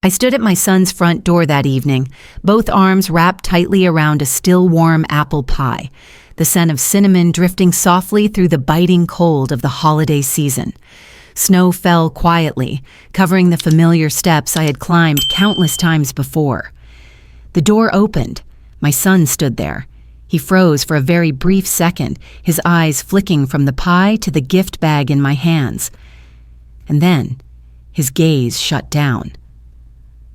I stood at my son's front door that evening, both arms wrapped tightly around a still warm apple pie, the scent of cinnamon drifting softly through the biting cold of the holiday season. Snow fell quietly, covering the familiar steps I had climbed countless times before. The door opened. My son stood there. He froze for a very brief second, his eyes flicking from the pie to the gift bag in my hands. And then, his gaze shut down.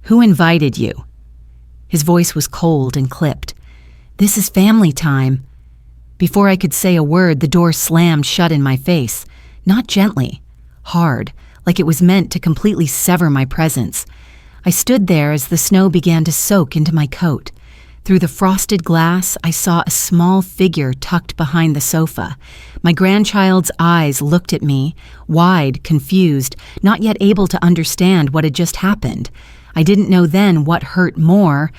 "Who invited you?" His voice was cold and clipped. "This is family time." Before I could say a word, the door slammed shut in my face, not gently, hard, like it was meant to completely sever my presence. I stood there as the snow began to soak into my coat. Through the frosted glass, I saw a small figure tucked behind the sofa. My grandchild's eyes looked at me, wide, confused, not yet able to understand what had just happened. I didn't know then what hurt more,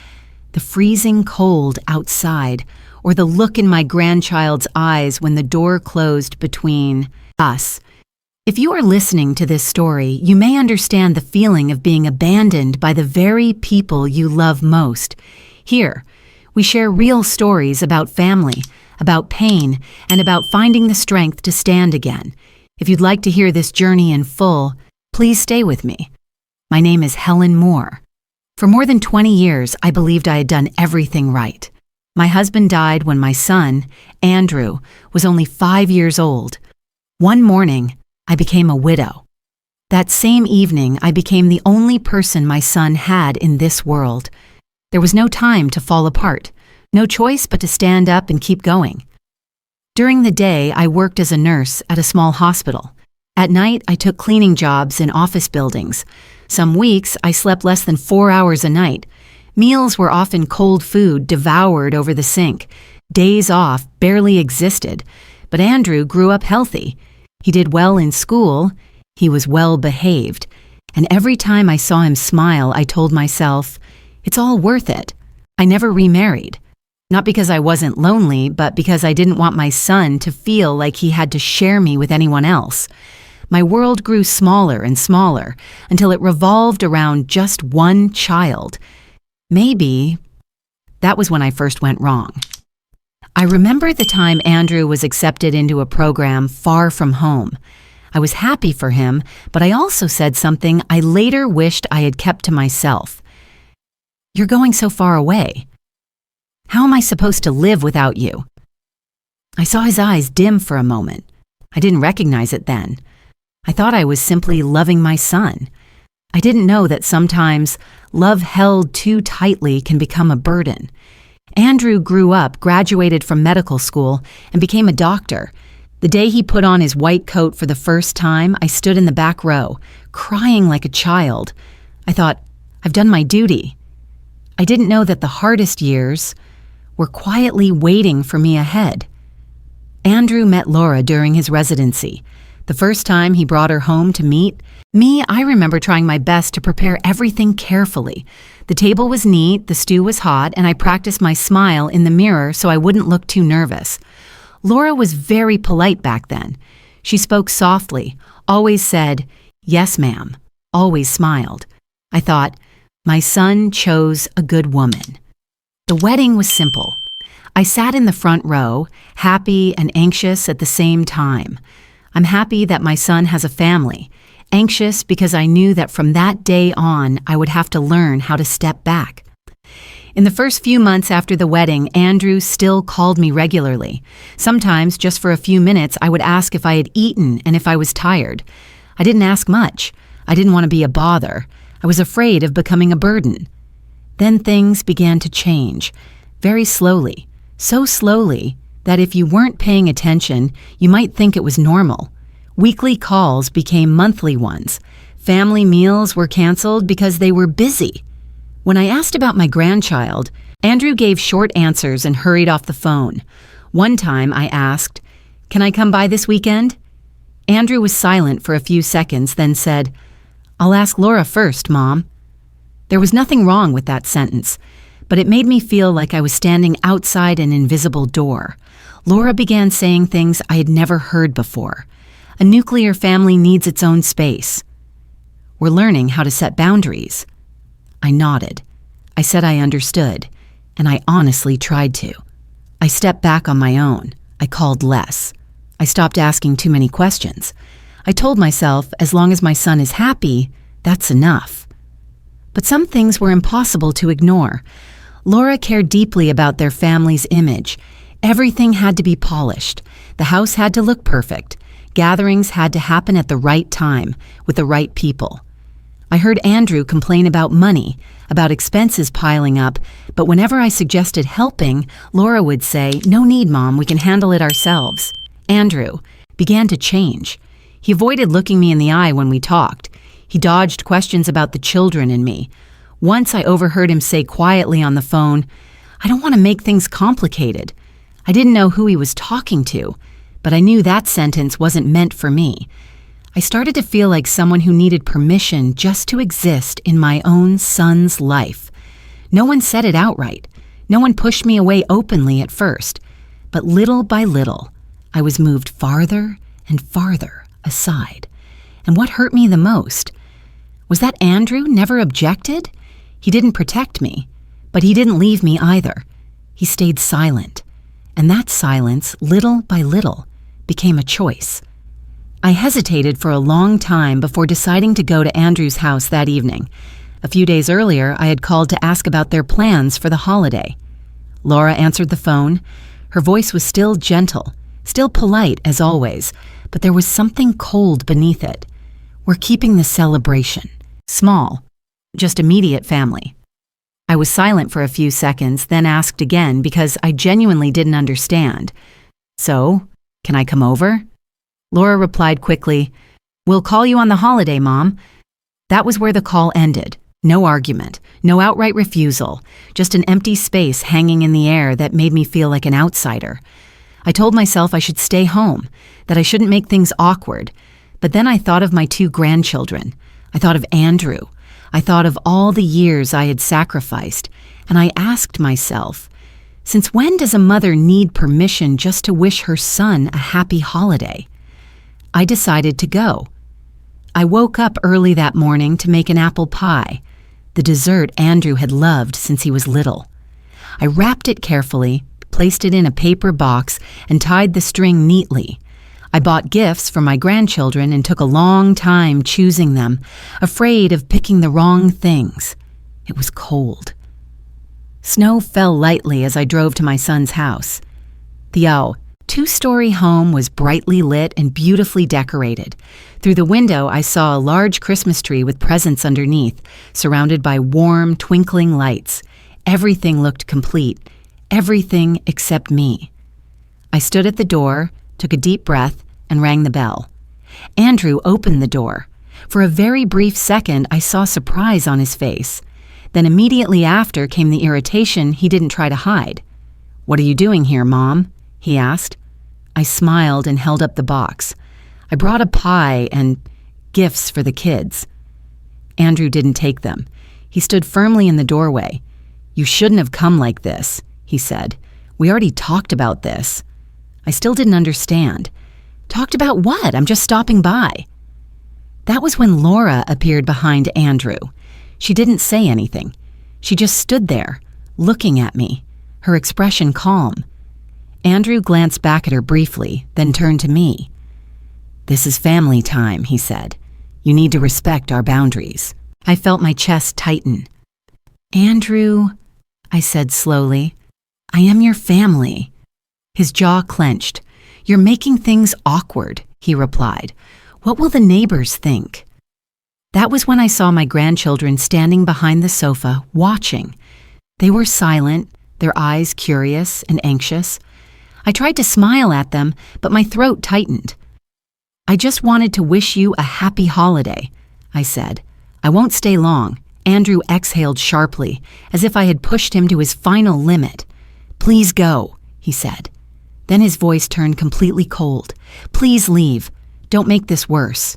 the freezing cold outside, or the look in my grandchild's eyes when the door closed between us. If you are listening to this story, you may understand the feeling of being abandoned by the very people you love most. Here, we share real stories about family, about pain, and about finding the strength to stand again. If you'd like to hear this journey in full, please stay with me. My name is Helen Moore. For more than 20 years, I believed I had done everything right. My husband died when my son, Andrew, was only 5 years old. One morning, I became a widow. That same evening, I became the only person my son had in this world. There was no time to fall apart, no choice but to stand up and keep going. During the day, I worked as a nurse at a small hospital. At night, I took cleaning jobs in office buildings. Some weeks, I slept less than 4 hours a night. Meals were often cold food devoured over the sink. Days off barely existed. But Andrew grew up healthy. He did well in school. He was well behaved. And every time I saw him smile, I told myself, it's all worth it. I never remarried. Not because I wasn't lonely, but because I didn't want my son to feel like he had to share me with anyone else. My world grew smaller and smaller until it revolved around just one child. Maybe that was when I first went wrong. I remember the time Andrew was accepted into a program far from home. I was happy for him, but I also said something I later wished I had kept to myself. "You're going so far away. How am I supposed to live without you?" I saw his eyes dim for a moment. I didn't recognize it then. I thought I was simply loving my son. I didn't know that sometimes love held too tightly can become a burden. Andrew grew up, graduated from medical school, and became a doctor. The day he put on his white coat for the first time, I stood in the back row, crying like a child. I thought, I've done my duty. I didn't know that the hardest years were quietly waiting for me ahead. Andrew met Laura during his residency. The first time he brought her home to meet me, I remember trying my best to prepare everything carefully. The table was neat, the stew was hot, and I practiced my smile in the mirror so I wouldn't look too nervous. Laura was very polite back then. She spoke softly, always said, "Yes, ma'am," always smiled. I thought, my son chose a good woman. The wedding was simple. I sat in the front row, happy and anxious at the same time. I'm happy that my son has a family, anxious because I knew that from that day on, I would have to learn how to step back. In the first few months after the wedding, Andrew still called me regularly. Sometimes, just for a few minutes, I would ask if I had eaten and if I was tired. I didn't ask much. I didn't want to be a bother. I was afraid of becoming a burden. Then things began to change, very slowly, so slowly that if you weren't paying attention, you might think it was normal. Weekly calls became monthly ones. Family meals were canceled because they were busy. When I asked about my grandchild, Andrew gave short answers and hurried off the phone. One time I asked, "Can I come by this weekend?" Andrew was silent for a few seconds, then said, "I'll ask Laura first, Mom." There was nothing wrong with that sentence, but it made me feel like I was standing outside an invisible door. Laura began saying things I had never heard before. A nuclear family needs its own space. We're learning how to set boundaries. I nodded. I said I understood, and I honestly tried to. I stepped back on my own. I called less. I stopped asking too many questions. I told myself, as long as my son is happy, that's enough. But some things were impossible to ignore. Laura cared deeply about their family's image. Everything had to be polished. The house had to look perfect. Gatherings had to happen at the right time, with the right people. I heard Andrew complain about money, about expenses piling up, but whenever I suggested helping, Laura would say, "No need, Mom, we can handle it ourselves." Andrew began to change. He avoided looking me in the eye when we talked. He dodged questions about the children and me. Once I overheard him say quietly on the phone, "I don't want to make things complicated." I didn't know who he was talking to, but I knew that sentence wasn't meant for me. I started to feel like someone who needed permission just to exist in my own son's life. No one said it outright. No one pushed me away openly at first. But little by little, I was moved farther and farther aside. And what hurt me the most was that Andrew never objected. He didn't protect me, but he didn't leave me either. He stayed silent. And that silence, little by little, became a choice. I hesitated for a long time before deciding to go to Andrew's house that evening. A few days earlier, I had called to ask about their plans for the holiday. Laura answered the phone. Her voice was still gentle, still polite as always, but there was something cold beneath it. "We're keeping the celebration small, just immediate family." I was silent for a few seconds, then asked again because I genuinely didn't understand. "So, can I come over?" Laura replied quickly, "We'll call you on the holiday, Mom." That was where the call ended. No argument, no outright refusal, just an empty space hanging in the air that made me feel like an outsider. I told myself I should stay home, that I shouldn't make things awkward. But then I thought of my 2 grandchildren. I thought of Andrew. I thought of all the years I had sacrificed, and I asked myself, since when does a mother need permission just to wish her son a happy holiday? I decided to go. I woke up early that morning to make an apple pie, the dessert Andrew had loved since he was little. I wrapped it carefully, placed it in a paper box, and tied the string neatly. I bought gifts for my grandchildren and took a long time choosing them, afraid of picking the wrong things. It was cold. Snow fell lightly as I drove to my son's house. The 2-story home was brightly lit and beautifully decorated. Through the window, I saw a large Christmas tree with presents underneath, surrounded by warm, twinkling lights. Everything looked complete, everything except me. I stood at the door, took a deep breath, and rang the bell. Andrew opened the door. For a very brief second, I saw surprise on his face. Then immediately after came the irritation he didn't try to hide. "What are you doing here, Mom?" he asked. I smiled and held up the box. I brought a pie and gifts for the kids. Andrew didn't take them. He stood firmly in the doorway. "You shouldn't have come like this," he said. "We already talked about this." I still didn't understand. Talked about what? I'm just stopping by. That was when Laura appeared behind Andrew. She didn't say anything. She just stood there, looking at me, her expression calm. Andrew glanced back at her briefly, then turned to me. "This is family time," he said. "You need to respect our boundaries." I felt my chest tighten. "Andrew," I said slowly, "I am your family." His jaw clenched. "You're making things awkward," he replied. "What will the neighbors think?" That was when I saw my grandchildren standing behind the sofa, watching. They were silent, their eyes curious and anxious. I tried to smile at them, but my throat tightened. "I just wanted to wish you a happy holiday," I said. "I won't stay long." Andrew exhaled sharply, as if I had pushed him to his final limit. "Please go," he said. Then his voice turned completely cold. "Please leave. Don't make this worse."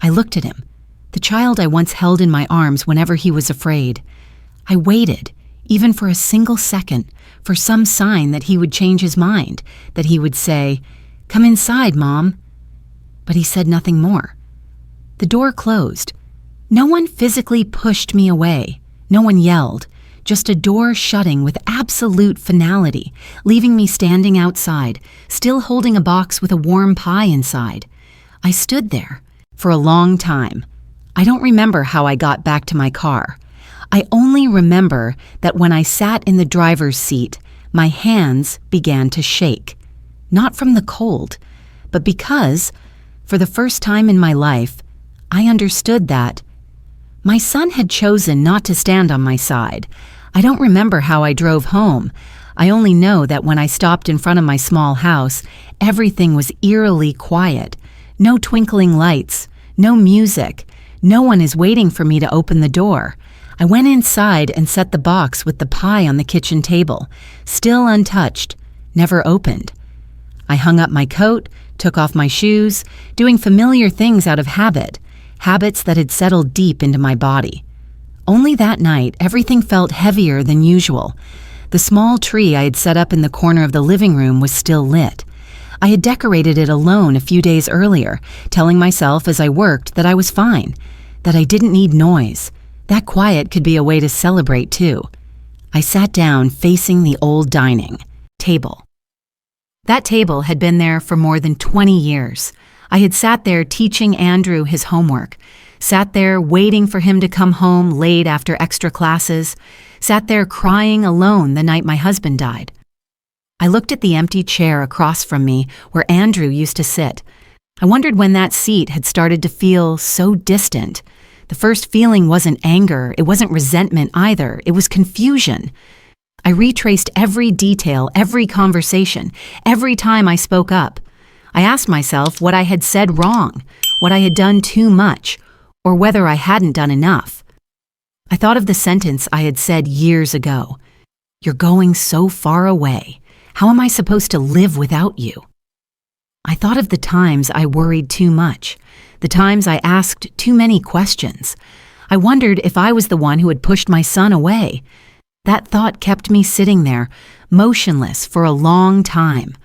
I looked at him, the child I once held in my arms whenever he was afraid. I waited, even for a single second, for some sign that he would change his mind, that he would say, "Come inside, Mom." But he said nothing more. The door closed. No one physically pushed me away. No one yelled. Just a door shutting with absolute finality, leaving me standing outside, still holding a box with a warm pie inside. I stood there for a long time. I don't remember how I got back to my car. I only remember that when I sat in the driver's seat, my hands began to shake. Not from the cold, but because, for the first time in my life, I understood that my son had chosen not to stand on my side. I don't remember how I drove home. I only know that when I stopped in front of my small house, everything was eerily quiet. No twinkling lights, no music. No one is waiting for me to open the door. I went inside and set the box with the pie on the kitchen table, still untouched, never opened. I hung up my coat, took off my shoes, doing familiar things out of habit, habits that had settled deep into my body. Only that night, everything felt heavier than usual. The small tree I had set up in the corner of the living room was still lit. I had decorated it alone a few days earlier, telling myself as I worked that I was fine, that I didn't need noise. That quiet could be a way to celebrate, too. I sat down facing the old dining table. That table had been there for more than 20 years. I had sat there teaching Andrew his homework, sat there waiting for him to come home late after extra classes, sat there crying alone the night my husband died. I looked at the empty chair across from me where Andrew used to sit. I wondered when that seat had started to feel so distant. The first feeling wasn't anger, it wasn't resentment either, it was confusion. I retraced every detail, every conversation, every time I spoke up. I asked myself what I had said wrong, what I had done too much, or whether I hadn't done enough. I thought of the sentence I had said years ago. "You're going so far away. How am I supposed to live without you?" I thought of the times I worried too much, the times I asked too many questions. I wondered if I was the one who had pushed my son away. That thought kept me sitting there, motionless for a long time.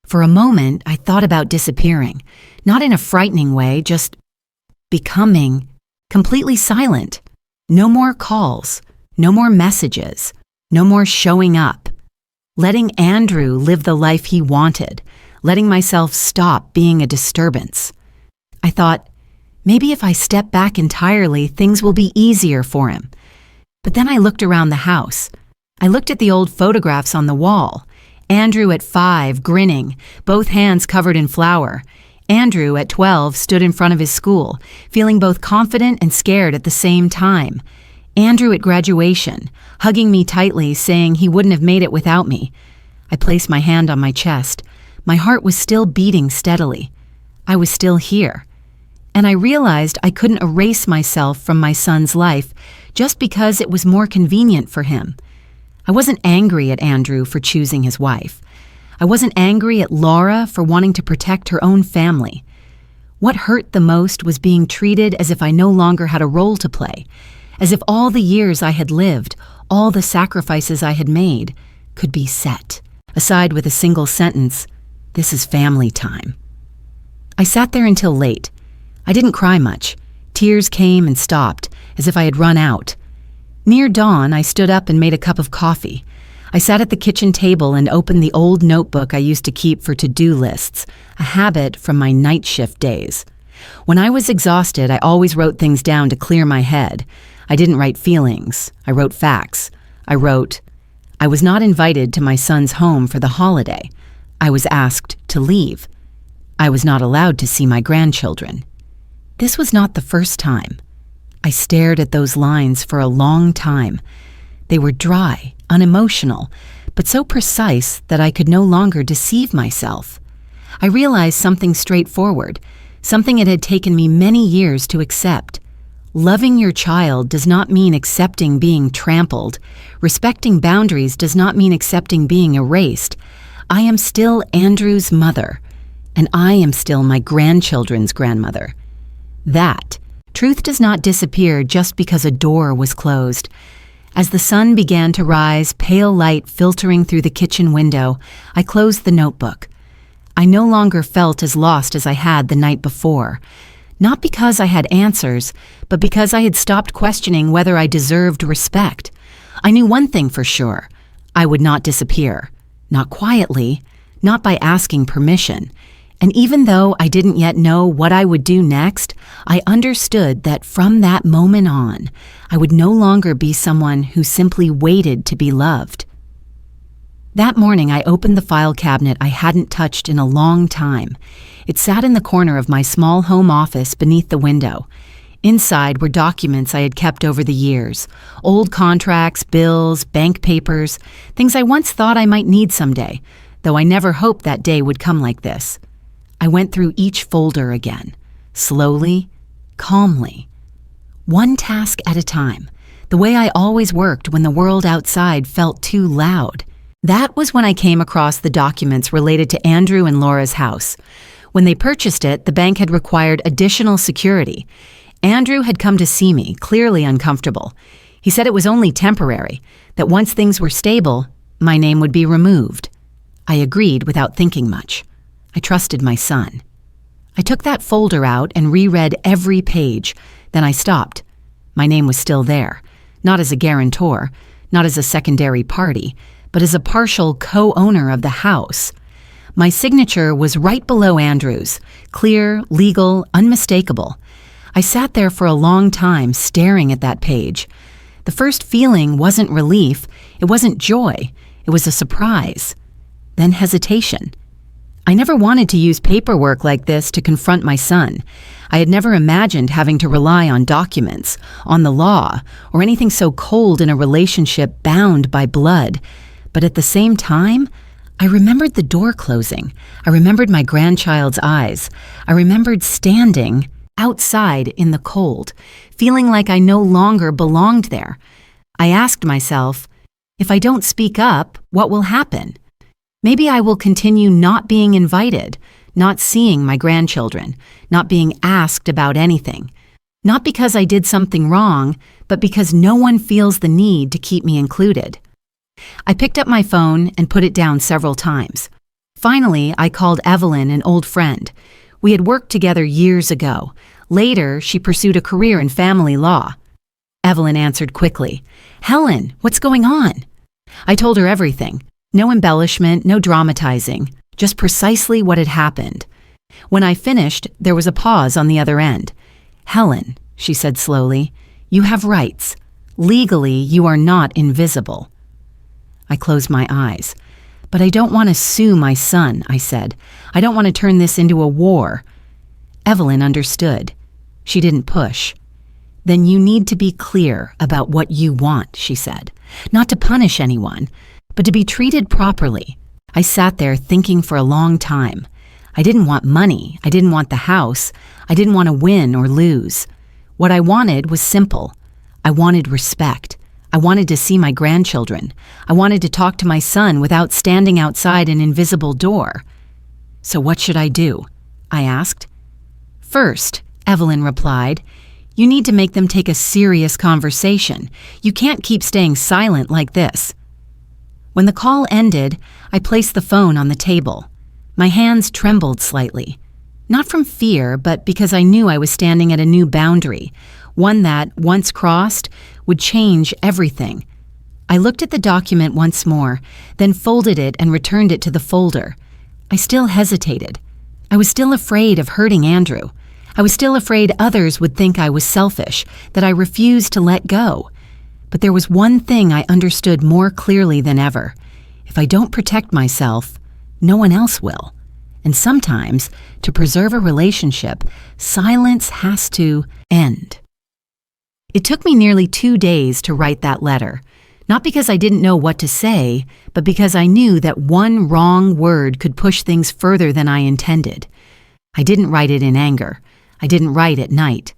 For a moment, I thought about disappearing, not in a frightening way, just becoming completely silent. No more calls, no more messages, no more showing up. Letting Andrew live the life he wanted, letting myself stop being a disturbance. I thought, maybe if I step back entirely, things will be easier for him. But then I looked around the house. I looked at the old photographs on the wall. Andrew at 5, grinning, both hands covered in flour. Andrew at 12 stood in front of his school, feeling both confident and scared at the same time. Andrew at graduation, hugging me tightly, saying he wouldn't have made it without me. I placed my hand on my chest. My heart was still beating steadily. I was still here. And I realized I couldn't erase myself from my son's life just because it was more convenient for him. I wasn't angry at Andrew for choosing his wife. I wasn't angry at Laura for wanting to protect her own family. What hurt the most was being treated as if I no longer had a role to play, as if all the years I had lived, all the sacrifices I had made, could be set aside with a single sentence, "This is family time." I sat there until late. I didn't cry much. Tears came and stopped, as if I had run out. Near dawn, I stood up and made a cup of coffee. I sat at the kitchen table and opened the old notebook I used to keep for to-do lists, a habit from my night shift days. When I was exhausted, I always wrote things down to clear my head. I didn't write feelings. I wrote facts. I wrote, I was not invited to my son's home for the holiday. I was asked to leave. I was not allowed to see my grandchildren. This was not the first time. I stared at those lines for a long time. They were dry, unemotional, but so precise that I could no longer deceive myself. I realized something straightforward, something it had taken me many years to accept. Loving your child does not mean accepting being trampled. Respecting boundaries does not mean accepting being erased. I am still Andrew's mother, and I am still my grandchildren's grandmother. That truth does not disappear just because a door was closed. As the sun began to rise, pale light filtering through the kitchen window, I closed the notebook. I no longer felt as lost as I had the night before. Not because I had answers, but because I had stopped questioning whether I deserved respect. I knew one thing for sure. I would not disappear. Not quietly, not by asking permission. And even though I didn't yet know what I would do next, I understood that from that moment on, I would no longer be someone who simply waited to be loved. That morning, I opened the file cabinet I hadn't touched in a long time. It sat in the corner of my small home office beneath the window. Inside were documents I had kept over the years, old contracts, bills, bank papers, things I once thought I might need someday, though I never hoped that day would come like this. I went through each folder again, slowly, calmly, one task at a time, the way I always worked when the world outside felt too loud. That was when I came across the documents related to Andrew and Laura's house. When they purchased it, the bank had required additional security. Andrew had come to see me, clearly uncomfortable. He said it was only temporary, that once things were stable, my name would be removed. I agreed without thinking much. I trusted my son. I took that folder out and reread every page. Then I stopped. My name was still there, not as a guarantor, not as a secondary party, but as a partial co-owner of the house. My signature was right below Andrew's, clear, legal, unmistakable. I sat there for a long time staring at that page. The first feeling wasn't relief, it wasn't joy, it was a surprise. Then hesitation. I never wanted to use paperwork like this to confront my son. I had never imagined having to rely on documents, on the law, or anything so cold in a relationship bound by blood. But at the same time, I remembered the door closing. I remembered my grandchild's eyes. I remembered standing outside in the cold, feeling like I no longer belonged there. I asked myself, if I don't speak up, what will happen? Maybe I will continue not being invited, not seeing my grandchildren, not being asked about anything. Not because I did something wrong, but because no one feels the need to keep me included. I picked up my phone and put it down several times. Finally, I called Evelyn, an old friend. We had worked together years ago. Later, she pursued a career in family law. Evelyn answered quickly. "Helen, what's going on?" I told her everything. No embellishment, no dramatizing, just precisely what had happened. When I finished, there was a pause on the other end. "Helen," she said slowly, "you have rights. Legally, you are not invisible." I closed my eyes. "But I don't want to sue my son," I said. "I don't want to turn this into a war." Evelyn understood. She didn't push. "Then you need to be clear about what you want," she said. "Not to punish anyone, but to be treated properly." I sat there thinking for a long time. I didn't want money. I didn't want the house. I didn't want to win or lose. What I wanted was simple. I wanted respect. I wanted to see my grandchildren. I wanted to talk to my son without standing outside an invisible door. "So what should I do?" I asked. "First," Evelyn replied, "you need to make them take a serious conversation. You can't keep staying silent like this." When the call ended, I placed the phone on the table. My hands trembled slightly. Not from fear, but because I knew I was standing at a new boundary, one that, once crossed, would change everything. I looked at the document once more, then folded it and returned it to the folder. I still hesitated. I was still afraid of hurting Andrew. I was still afraid others would think I was selfish, that I refused to let go. But there was one thing I understood more clearly than ever. If I don't protect myself, no one else will. And sometimes, to preserve a relationship, silence has to end. It took me nearly 2 days to write that letter, not because I didn't know what to say, but because I knew that one wrong word could push things further than I intended. I didn't write it in anger. I didn't write at night.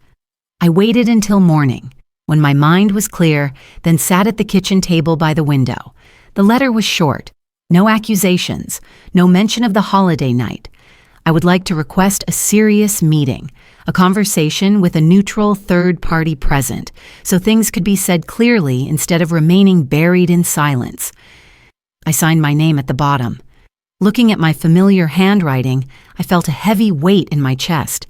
I waited until morning, when my mind was clear, then sat at the kitchen table by the window. The letter was short. No accusations, no mention of the holiday night. I would like to request a serious meeting, a conversation with a neutral third party present, so things could be said clearly instead of remaining buried in silence. I signed my name at the bottom. Looking at my familiar handwriting, I felt a heavy weight in my chest.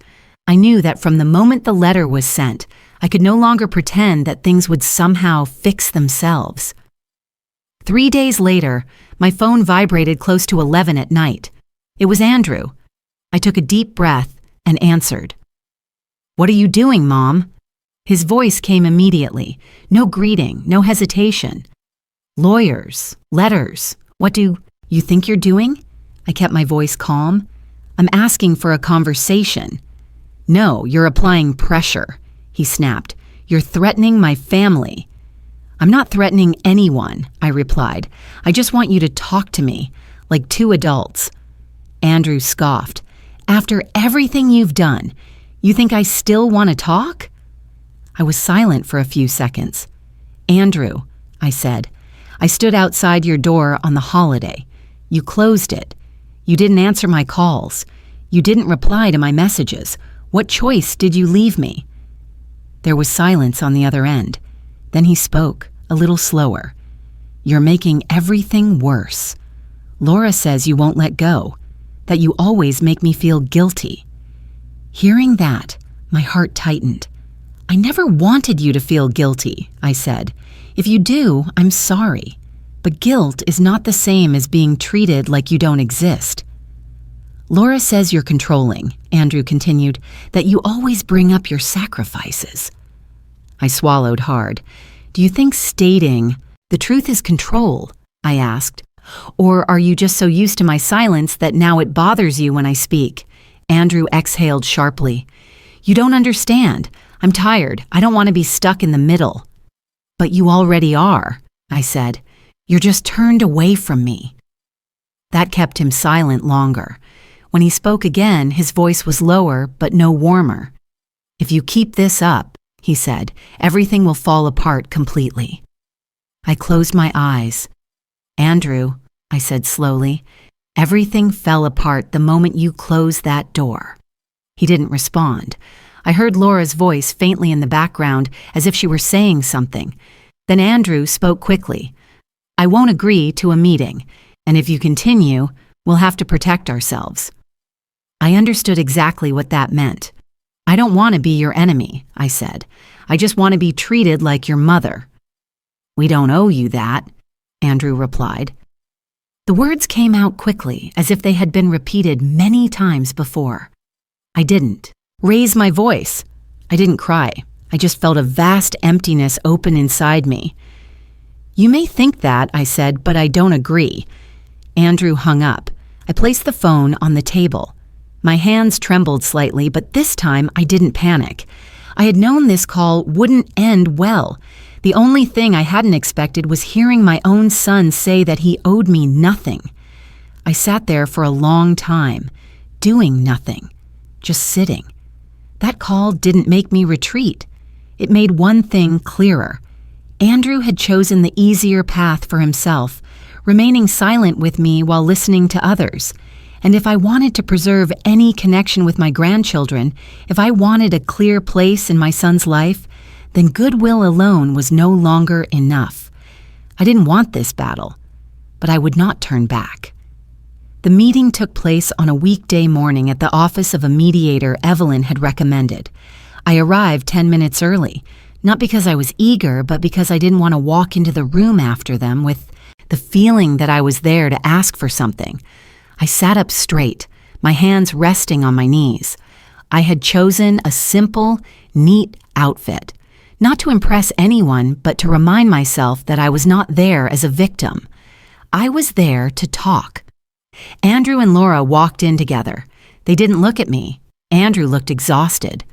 I knew that from the moment the letter was sent, I could no longer pretend that things would somehow fix themselves. 3 days later, my phone vibrated close to 11 at night. It was Andrew. I took a deep breath and answered. "What are you doing, Mom?" His voice came immediately. No greeting, no hesitation. "Lawyers, letters. What do you think you're doing?" I kept my voice calm. "I'm asking for a conversation." "No, you're applying pressure," he snapped. "You're threatening my family." "I'm not threatening anyone," I replied. "I just want you to talk to me, like two adults." Andrew scoffed. "After everything you've done, you think I still want to talk?" I was silent for a few seconds. "Andrew," I said, "I stood outside your door on the holiday. You closed it. You didn't answer my calls. You didn't reply to my messages. What choice did you leave me?" There was silence on the other end. Then he spoke, a little slower. "You're making everything worse. Laura says you won't let go, that you always make me feel guilty." Hearing that, my heart tightened. "I never wanted you to feel guilty," I said. "If you do, I'm sorry. But guilt is not the same as being treated like you don't exist." "Laura says you're controlling," Andrew continued, "that you always bring up your sacrifices." I swallowed hard. "Do you think stating the truth is control?" I asked. "Or are you just so used to my silence that now it bothers you when I speak?" Andrew exhaled sharply. "You don't understand. I'm tired. I don't want to be stuck in the middle." "But you already are," I said. "You're just turned away from me." That kept him silent longer. When he spoke again, his voice was lower but no warmer. "If you keep this up," he said, "everything will fall apart completely." I closed my eyes. "Andrew," I said slowly, "everything fell apart the moment you closed that door." He didn't respond. I heard Laura's voice faintly in the background, as if she were saying something. Then Andrew spoke quickly. "I won't agree to a meeting, and if you continue, we'll have to protect ourselves." I understood exactly what that meant. "I don't want to be your enemy," I said. "I just want to be treated like your mother." "We don't owe you that," Andrew replied. The words came out quickly, as if they had been repeated many times before. I didn't raise my voice. I didn't cry. I just felt a vast emptiness open inside me. "You may think that," I said, "but I don't agree." Andrew hung up. I placed the phone on the table. My hands trembled slightly, but this time I didn't panic. I had known this call wouldn't end well. The only thing I hadn't expected was hearing my own son say that he owed me nothing. I sat there for a long time, doing nothing, just sitting. That call didn't make me retreat. It made one thing clearer. Andrew had chosen the easier path for himself, remaining silent with me while listening to others. And if I wanted to preserve any connection with my grandchildren, if I wanted a clear place in my son's life, then goodwill alone was no longer enough. I didn't want this battle, but I would not turn back. The meeting took place on a weekday morning at the office of a mediator Evelyn had recommended. I arrived 10 minutes early, not because I was eager, but because I didn't want to walk into the room after them with the feeling that I was there to ask for something. I sat up straight, my hands resting on my knees. I had chosen a simple, neat outfit, not to impress anyone, but to remind myself that I was not there as a victim. I was there to talk. Andrew and Laura walked in together. They didn't look at me. Andrew looked exhausted.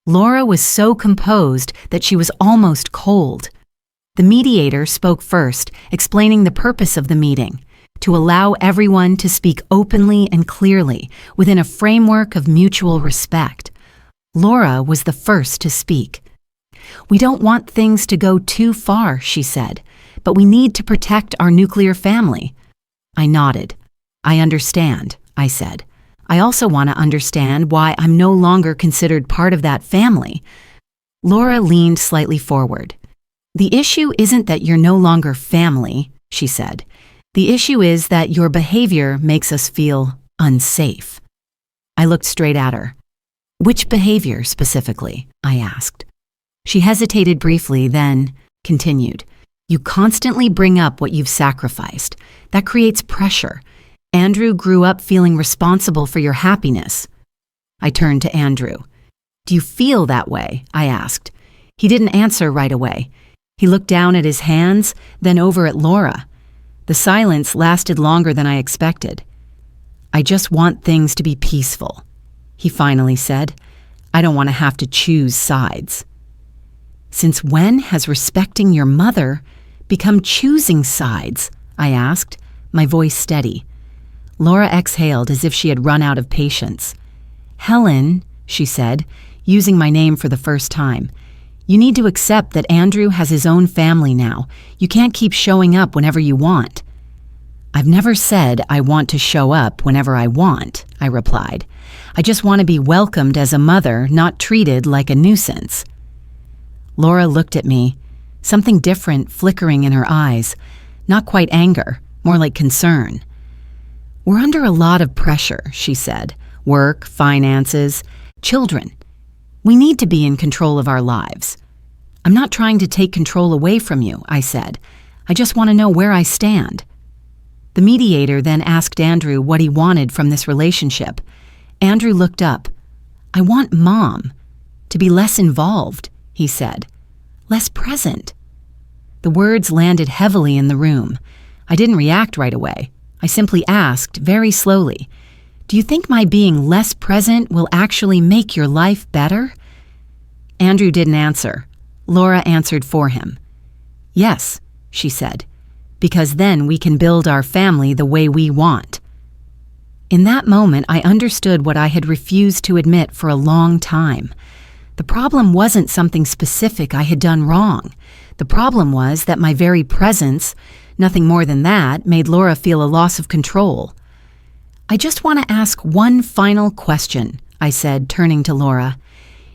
Laura was so composed that she was almost cold. The mediator spoke first, explaining the purpose of the meeting, to allow everyone to speak openly and clearly within a framework of mutual respect. Laura was the first to speak. "We don't want things to go too far," she said, "but we need to protect our nuclear family." I nodded. "I understand," I said. "I also want to understand why I'm no longer considered part of that family." Laura leaned slightly forward. "The issue isn't that you're no longer family," she said. "The issue is that your behavior makes us feel unsafe." I looked straight at her. Which behavior specifically? I asked. She hesitated briefly, then continued. You constantly bring up what you've sacrificed. That creates pressure. Andrew grew up feeling responsible for your happiness. I turned to Andrew. Do you feel that way? I asked. He didn't answer right away. He looked down at his hands, then over at Laura. The silence lasted longer than I expected. I just want things to be peaceful, he finally said. I don't want to have to choose sides. Since when has respecting your mother become choosing sides? I asked, my voice steady. Laura exhaled as if she had run out of patience. Helen, she said, using my name for the first time, you need to accept that Andrew has his own family now. You can't keep showing up whenever you want. I've never said I want to show up whenever I want, I replied. I just want to be welcomed as a mother, not treated like a nuisance. Laura looked at me, something different flickering in her eyes, not quite anger, more like concern. We're under a lot of pressure, she said. Work, finances, children. We need to be in control of our lives. I'm not trying to take control away from you, I said. I just want to know where I stand. The mediator then asked Andrew what he wanted from this relationship. Andrew looked up. I want Mom to be less involved, he said. Less present. The words landed heavily in the room. I didn't react right away. I simply asked, very slowly, do you think my being less present will actually make your life better? Andrew didn't answer. Laura answered for him. Yes, she said, because then we can build our family the way we want. In that moment, I understood what I had refused to admit for a long time. The problem wasn't something specific I had done wrong. The problem was that my very presence, nothing more than that, made Laura feel a loss of control. I just want to ask one final question, I said, turning to Laura.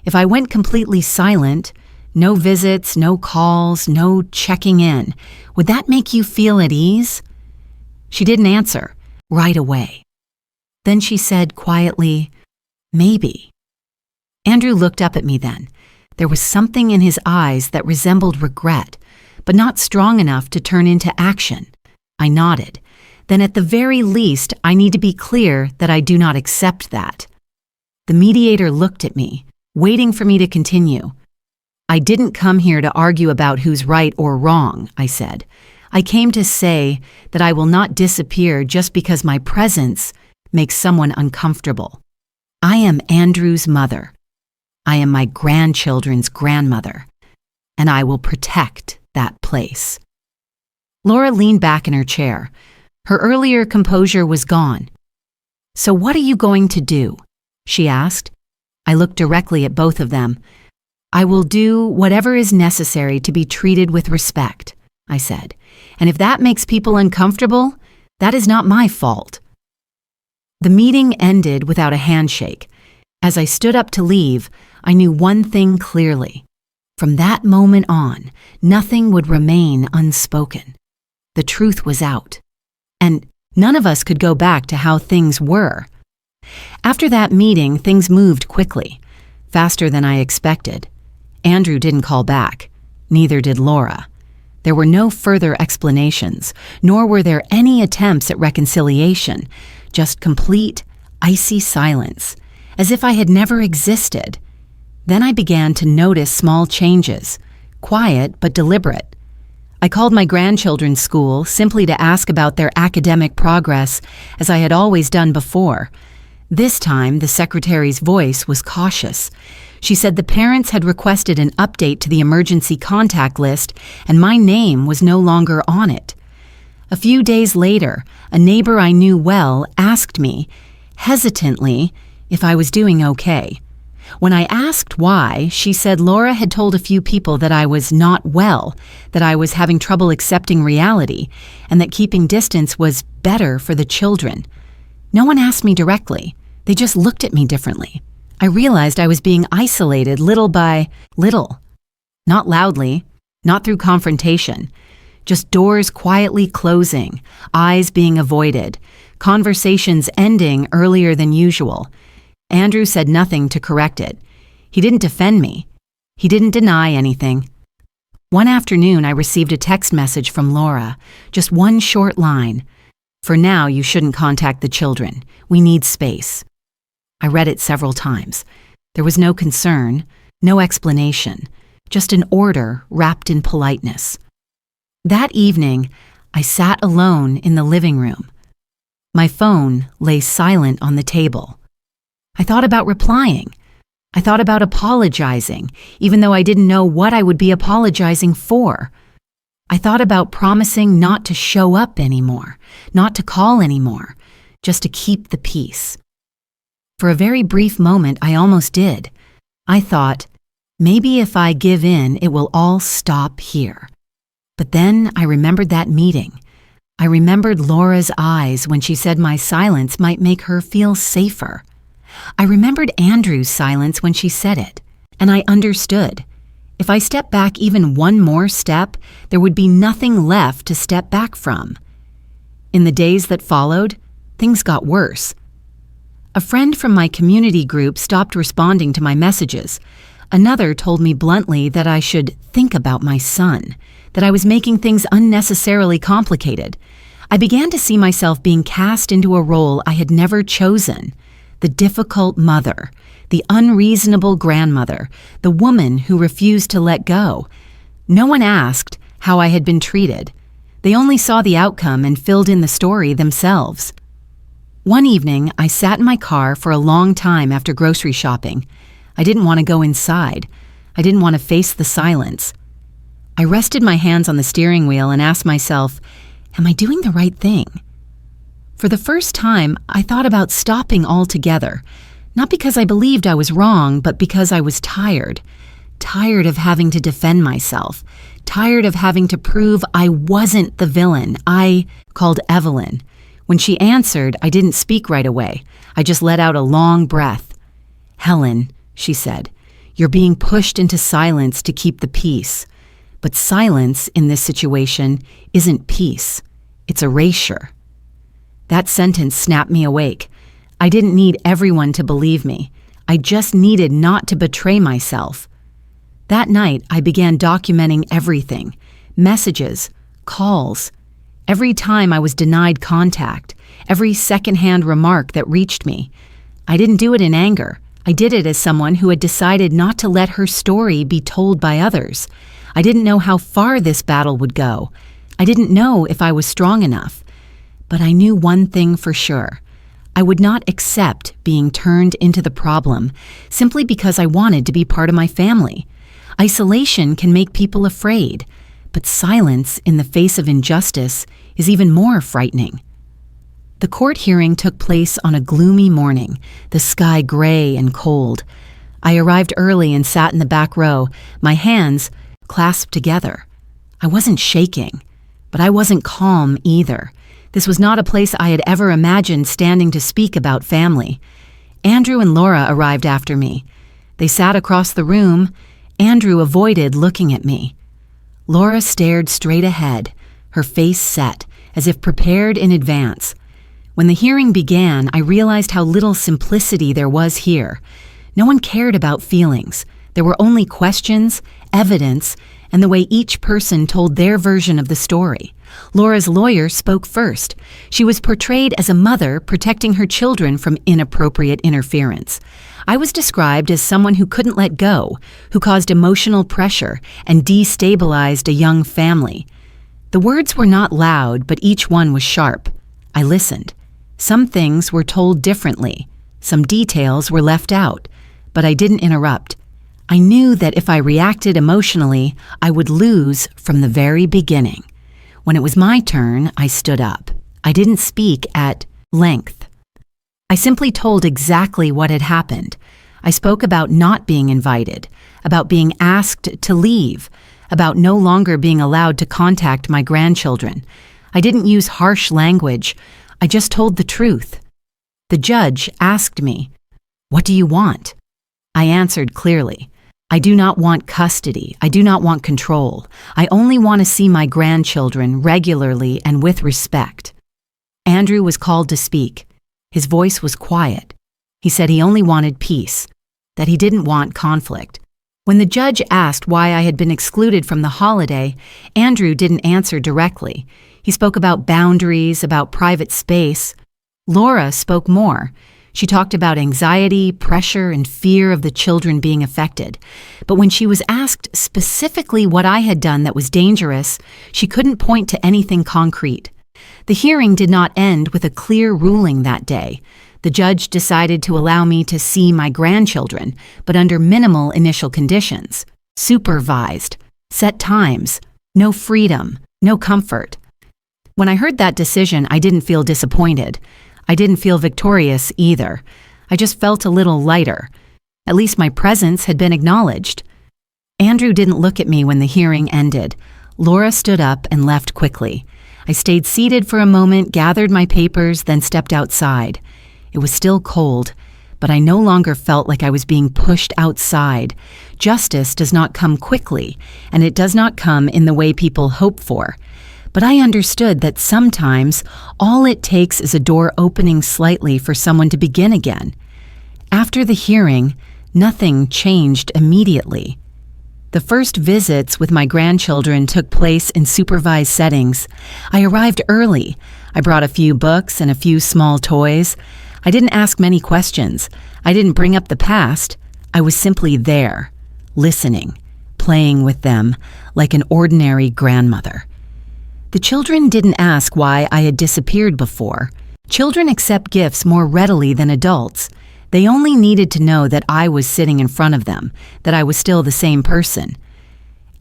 If I went completely silent, no visits, no calls, no checking in, would that make you feel at ease? She didn't answer right away. Then she said quietly, maybe. Andrew looked up at me then. There was something in his eyes that resembled regret, but not strong enough to turn into action. I nodded. Then at the very least, I need to be clear that I do not accept that. The mediator looked at me, waiting for me to continue. I didn't come here to argue about who's right or wrong, I said. I came to say that I will not disappear just because my presence makes someone uncomfortable. I am Andrew's mother. I am my grandchildren's grandmother, and I will protect that place. Laura leaned back in her chair. Her earlier composure was gone. So what are you going to do? She asked. I looked directly at both of them. I will do whatever is necessary to be treated with respect, I said. And if that makes people uncomfortable, that is not my fault. The meeting ended without a handshake. As I stood up to leave, I knew one thing clearly. From that moment on, nothing would remain unspoken. The truth was out. And none of us could go back to how things were. After that meeting, things moved quickly, faster than I expected. Andrew didn't call back. Neither did Laura. There were no further explanations, nor were there any attempts at reconciliation, just complete, icy silence, as if I had never existed. Then I began to notice small changes, quiet but deliberate. I called my grandchildren's school simply to ask about their academic progress, as I had always done before. This time, the secretary's voice was cautious. She said the parents had requested an update to the emergency contact list, and my name was no longer on it. A few days later, a neighbor I knew well asked me, hesitantly, if I was doing okay. When I asked why, she said Laura had told a few people that I was not well, that I was having trouble accepting reality, and that keeping distance was better for the children. No one asked me directly. They just looked at me differently. I realized I was being isolated little by little. Not loudly, not through confrontation. Just doors quietly closing, eyes being avoided, conversations ending earlier than usual. Andrew said nothing to correct it. He didn't defend me. He didn't deny anything. One afternoon, I received a text message from Laura, just one short line. "For now, you shouldn't contact the children. We need space." I read it several times. There was no concern, no explanation, just an order wrapped in politeness. That evening, I sat alone in the living room. My phone lay silent on the table. I thought about replying. I thought about apologizing, even though I didn't know what I would be apologizing for. I thought about promising not to show up anymore, not to call anymore, just to keep the peace. For a very brief moment, I almost did. I thought, maybe if I give in, it will all stop here. But then I remembered that meeting. I remembered Laura's eyes when she said my silence might make her feel safer. I remembered Andrew's silence when she said it, and I understood. If I stepped back even one more step, there would be nothing left to step back from. In the days that followed, things got worse. A friend from my community group stopped responding to my messages. Another told me bluntly that I should think about my son, that I was making things unnecessarily complicated. I began to see myself being cast into a role I had never chosen. The difficult mother, the unreasonable grandmother, the woman who refused to let go. No one asked how I had been treated. They only saw the outcome and filled in the story themselves. One evening, I sat in my car for a long time after grocery shopping. I didn't want to go inside. I didn't want to face the silence. I rested my hands on the steering wheel and asked myself, am I doing the right thing? For the first time, I thought about stopping altogether, not because I believed I was wrong, but because I was tired. Tired of having to defend myself. Tired of having to prove I wasn't the villain. I called Evelyn. When she answered, I didn't speak right away. I just let out a long breath. "Helen," she said, "you're being pushed into silence to keep the peace. But silence in this situation isn't peace. It's erasure." That sentence snapped me awake. I didn't need everyone to believe me. I just needed not to betray myself. That night, I began documenting everything. Messages, calls. Every time I was denied contact. Every secondhand remark that reached me. I didn't do it in anger. I did it as someone who had decided not to let her story be told by others. I didn't know how far this battle would go. I didn't know if I was strong enough. But I knew one thing for sure. I would not accept being turned into the problem simply because I wanted to be part of my family. Isolation can make people afraid, but silence in the face of injustice is even more frightening. The court hearing took place on a gloomy morning, the sky gray and cold. I arrived early and sat in the back row, my hands clasped together. I wasn't shaking, but I wasn't calm either. This was not a place I had ever imagined standing to speak about family. Andrew and Laura arrived after me. They sat across the room. Andrew avoided looking at me. Laura stared straight ahead, her face set, as if prepared in advance. When the hearing began, I realized how little simplicity there was here. No one cared about feelings. There were only questions, evidence, and the way each person told their version of the story. Laura's lawyer spoke first. She was portrayed as a mother protecting her children from inappropriate interference. I was described as someone who couldn't let go, who caused emotional pressure and destabilized a young family. The words were not loud, but each one was sharp. I listened. Some things were told differently. Some details were left out, but I didn't interrupt. I knew that if I reacted emotionally, I would lose from the very beginning. When it was my turn, I stood up. I didn't speak at length. I simply told exactly what had happened. I spoke about not being invited, about being asked to leave, about no longer being allowed to contact my grandchildren. I didn't use harsh language. I just told the truth. The judge asked me, "What do you want?" I answered clearly. I do not want custody. I do not want control. I only want to see my grandchildren regularly and with respect. Andrew was called to speak. His voice was quiet. He said he only wanted peace, that he didn't want conflict. When the judge asked why I had been excluded from the holiday, Andrew didn't answer directly. He spoke about boundaries, about private space. Laura spoke more. She talked about anxiety, pressure, and fear of the children being affected. But when she was asked specifically what I had done that was dangerous, she couldn't point to anything concrete. The hearing did not end with a clear ruling that day. The judge decided to allow me to see my grandchildren, but under minimal initial conditions. Supervised, set times, no freedom, no comfort. When I heard that decision, I didn't feel disappointed. I didn't feel victorious either. I just felt a little lighter. At least my presence had been acknowledged. Andrew didn't look at me when the hearing ended. Laura stood up and left quickly. I stayed seated for a moment, gathered my papers, then stepped outside. It was still cold, but I no longer felt like I was being pushed outside. Justice does not come quickly, and it does not come in the way people hope for. But I understood that sometimes all it takes is a door opening slightly for someone to begin again. After the hearing, nothing changed immediately. The first visits with my grandchildren took place in supervised settings. I arrived early. I brought a few books and a few small toys. I didn't ask many questions. I didn't bring up the past. I was simply there, listening, playing with them like an ordinary grandmother. The children didn't ask why I had disappeared before. Children accept gifts more readily than adults. They only needed to know that I was sitting in front of them, that I was still the same person.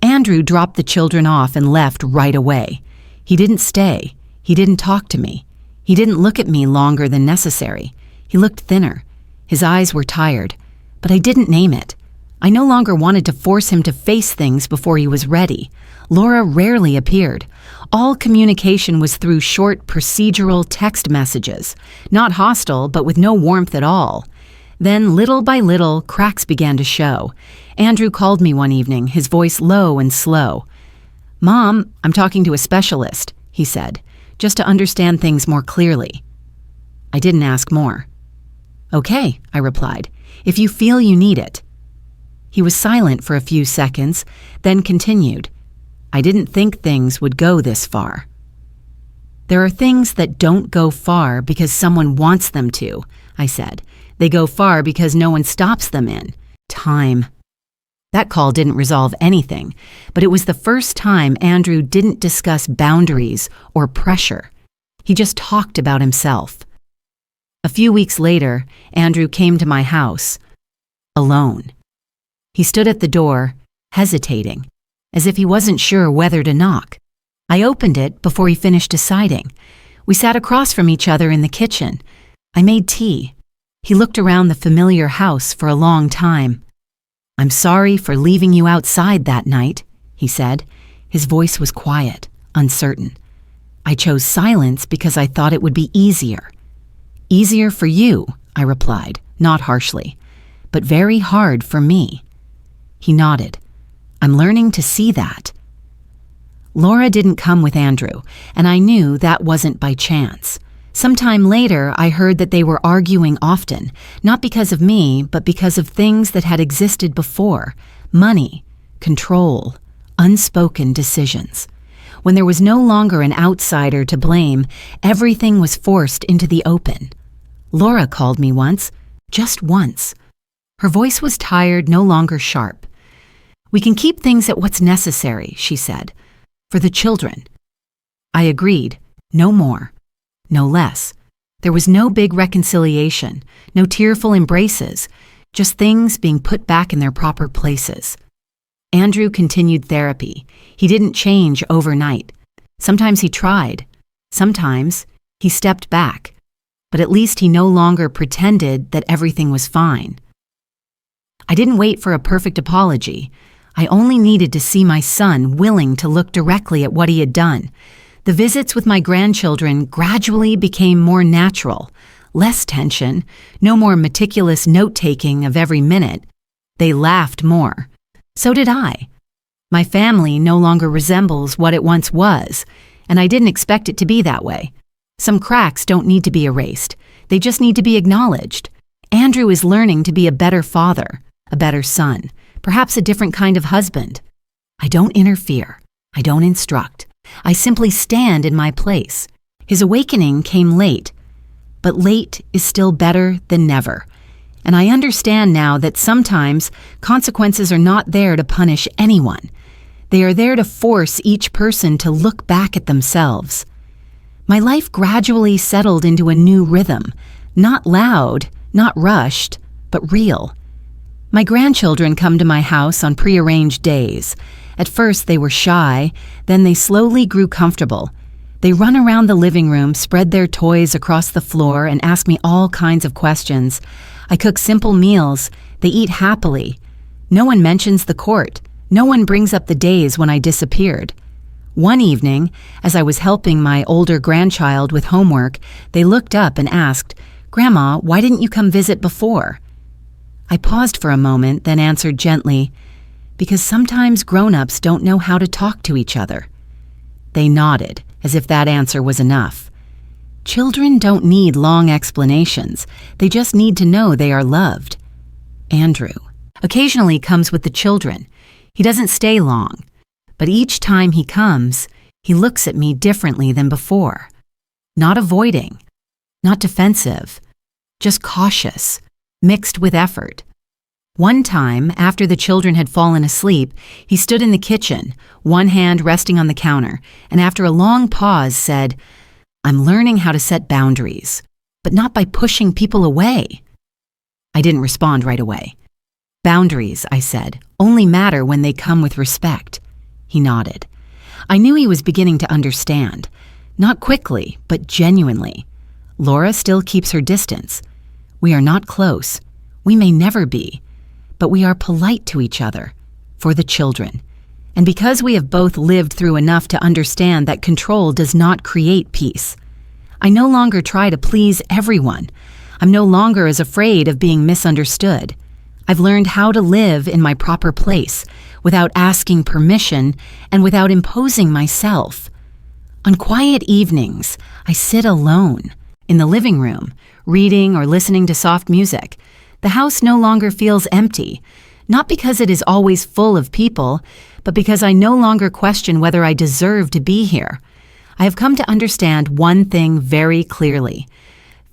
Andrew dropped the children off and left right away. He didn't stay. He didn't talk to me. He didn't look at me longer than necessary. He looked thinner. His eyes were tired, but I didn't name it. I no longer wanted to force him to face things before he was ready. Laura rarely appeared. All communication was through short, procedural text messages, not hostile, but with no warmth at all. Then, little by little, cracks began to show. Andrew called me one evening, his voice low and slow. "Mom, I'm talking to a specialist," he said, "just to understand things more clearly." I didn't ask more. "Okay," I replied, "if you feel you need it." He was silent for a few seconds, then continued. "I didn't think things would go this far." "There are things that don't go far because someone wants them to," I said. "They go far because no one stops them in time." That call didn't resolve anything, but it was the first time Andrew didn't discuss boundaries or pressure. He just talked about himself. A few weeks later, Andrew came to my house, alone. He stood at the door, hesitating, as if he wasn't sure whether to knock. I opened it before he finished deciding. We sat across from each other in the kitchen. I made tea. He looked around the familiar house for a long time. "I'm sorry for leaving you outside that night," he said. His voice was quiet, uncertain. "I chose silence because I thought it would be easier." "Easier for you," I replied, not harshly, "but very hard for me." He nodded. "I'm learning to see that." Laura didn't come with Andrew, and I knew that wasn't by chance. Sometime later, I heard that they were arguing often, not because of me, but because of things that had existed before: money, control, unspoken decisions. When there was no longer an outsider to blame, everything was forced into the open. Laura called me once, just once. Her voice was tired, no longer sharp. "We can keep things at what's necessary," she said, "for the children." I agreed, no more, no less. There was no big reconciliation, no tearful embraces, just things being put back in their proper places. Andrew continued therapy. He didn't change overnight. Sometimes he tried. Sometimes he stepped back. But at least he no longer pretended that everything was fine. I didn't wait for a perfect apology. I only needed to see my son willing to look directly at what he had done. The visits with my grandchildren gradually became more natural, less tension, no more meticulous note-taking of every minute. They laughed more. So did I. My family no longer resembles what it once was, and I didn't expect it to be that way. Some cracks don't need to be erased. They just need to be acknowledged. Andrew is learning to be a better father, a better son, perhaps a different kind of husband. I don't interfere. I don't instruct. I simply stand in my place. His awakening came late, but late is still better than never. And I understand now that sometimes consequences are not there to punish anyone. They are there to force each person to look back at themselves. My life gradually settled into a new rhythm, not loud, not rushed, but real. My grandchildren come to my house on prearranged days. At first they were shy, then they slowly grew comfortable. They run around the living room, spread their toys across the floor, and ask me all kinds of questions. I cook simple meals. They eat happily. No one mentions the court. No one brings up the days when I disappeared. One evening, as I was helping my older grandchild with homework, they looked up and asked, "Grandma, why didn't you come visit before?" I paused for a moment, then answered gently, "Because sometimes grown-ups don't know how to talk to each other." They nodded, as if that answer was enough. Children don't need long explanations. They just need to know they are loved. Andrew occasionally comes with the children. He doesn't stay long, but each time he comes, he looks at me differently than before. Not avoiding, not defensive, just cautious, mixed with effort. One time, after the children had fallen asleep, he stood in the kitchen, one hand resting on the counter, and after a long pause said, "I'm learning how to set boundaries, but not by pushing people away." I didn't respond right away. "Boundaries," I said, "only matter when they come with respect." He nodded. I knew he was beginning to understand. Not quickly, but genuinely. Laura still keeps her distance. We are not close. We may never be. But we are polite to each other, for the children. And because we have both lived through enough to understand that control does not create peace. I no longer try to please everyone. I'm no longer as afraid of being misunderstood. I've learned how to live in my proper place, without asking permission and without imposing myself. On quiet evenings, I sit alone, in the living room, reading or listening to soft music. The house no longer feels empty, not because it is always full of people, but because I no longer question whether I deserve to be here. I have come to understand one thing very clearly.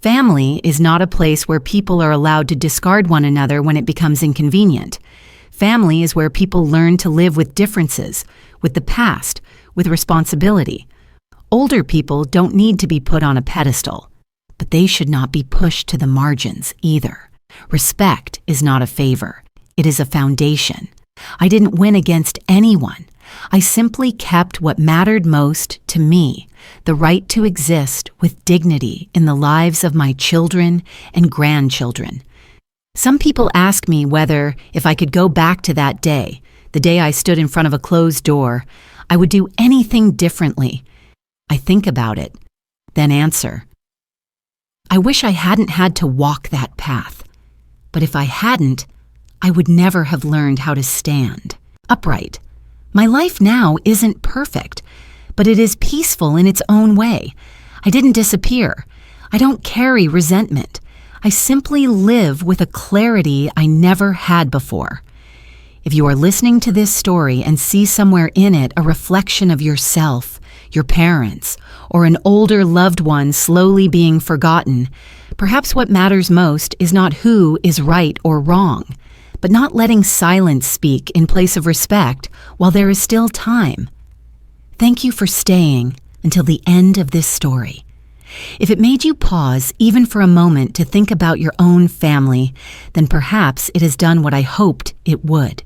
Family is not a place where people are allowed to discard one another when it becomes inconvenient. Family is where people learn to live with differences, with the past, with responsibility. Older people don't need to be put on a pedestal, but they should not be pushed to the margins either. Respect is not a favor. It is a foundation. I didn't win against anyone. I simply kept what mattered most to me, the right to exist with dignity in the lives of my children and grandchildren. Some people ask me whether, if I could go back to that day, the day I stood in front of a closed door, I would do anything differently. I think about it, then answer. I wish I hadn't had to walk that path. But if I hadn't, I would never have learned how to stand upright. My life now isn't perfect, but it is peaceful in its own way. I didn't disappear. I don't carry resentment. I simply live with a clarity I never had before. If you are listening to this story and see somewhere in it a reflection of yourself, your parents, or an older loved one slowly being forgotten, perhaps what matters most is not who is right or wrong, but not letting silence speak in place of respect while there is still time. Thank you for staying until the end of this story. If it made you pause even for a moment to think about your own family, then perhaps it has done what I hoped it would.